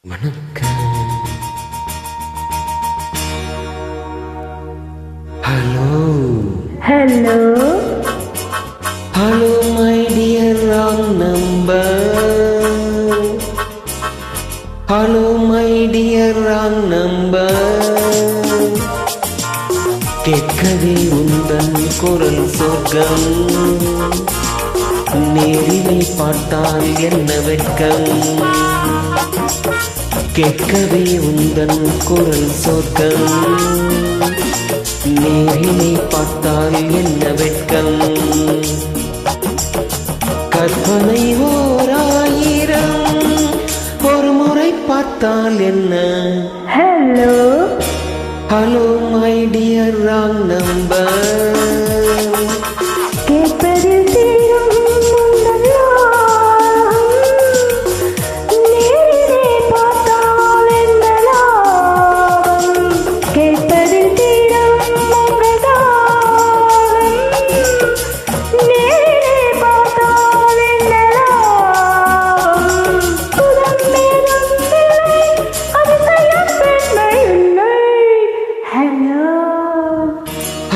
வணக்கம். Hello hello hello my dear wrong number. Hello my dear wrong number. கேட்கவே உந்தன் குரல் சொர்க்கம். நேரிலே பார்த்தால் என்ன வெட்கம். கேட்கவே உந்தன் குரல் சொர்க்கம். நேரிலே பார்த்தால் என்ன வெட்கம். கற்பனை ஓராயிரம் ஒரு முறை பார்த்தால் என்ன. Hello hello my dear wrong number. கேட்பதில் தீரும் உந்தன் ராகம். நேரிலே பார்த்தால் என்ன லாபம். கேட்பதில் தீரும் உங்கள் தாகம். நேரிலே பார்த்தால் என்ன லாபம். புதம் மேகம் இல்லை, அதிசயம் பெண்மை இல்லை. Hello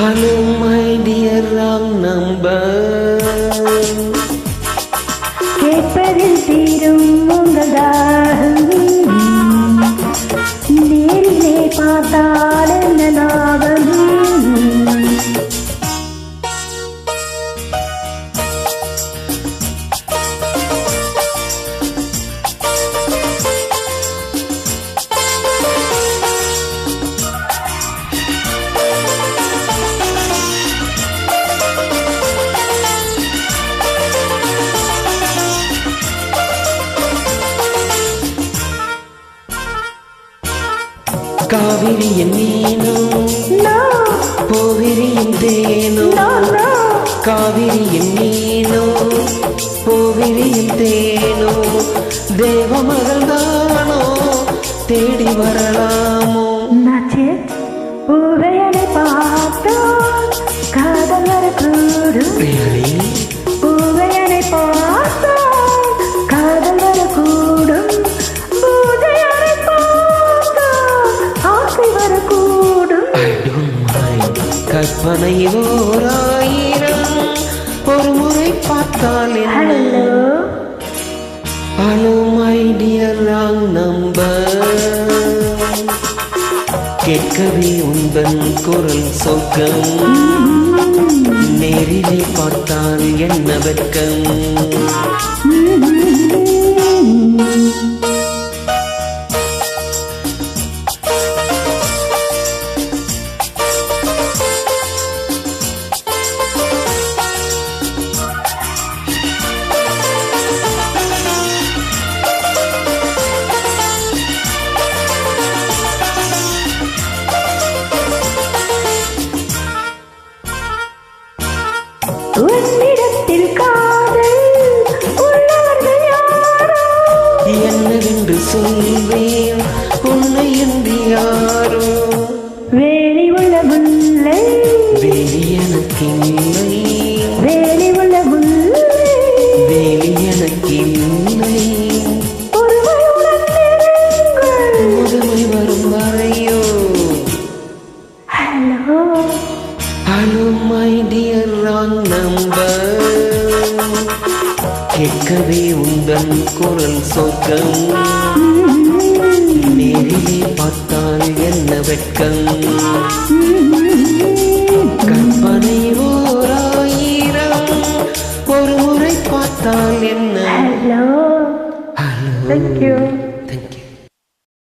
hello my dear wrong number. கேட்பதில் தீரும் உங்கள் தாகம். நேரிலே பார்த்தால் என்ன லாபம். காவிரியின் மீனோ No, போவிரியின் தேனோ. no, no. காவிரியின் மீனோ போவிரியின் தேனோ. தேவமகள் தானோ தேடி வரலாமோ. நட்சத் பூவையனை பார்த்தால் காதல் வரக்கூடும். Really? பூவையனை பார்த்தால் காதல் வரக்கூடும். பூஜையனை பார்த்தால் ஆசை வரக்கூடும். I don't mind. கற்பனை ஓராயிரம் ஒரு முறை பார்த்தால் என்ன. Hello hello my dear wrong number. கேட்கவே உந்தன் குரல் சொர்க்கம். நேரிலே பார்த்தால் என்ன வெட்கம். உன்னிடத்தில் காதல் உள்ளவர்கள் யாரோ. என்னவென்று சொல்வேன் உன்னை என்று யாரோ. வேலி உள்ள முல்லை, வேலி எனக்கில்லை. வேலி உள்ள முல்லை. வேலி எனக்கில்லை. ஒருமையுடன் நெருங்கள். முதுமை வரும் வரையோ. Hello hello my dear wrong number. கேட்கவே உந்தன் குரல் சொர்க்கம். நேரிலே பார்த்தால் என்ன வெட்கம். கற்பனை ஓராயிரம் ஒரு முறை பார்த்தால் என்ன. Hello hello thank you.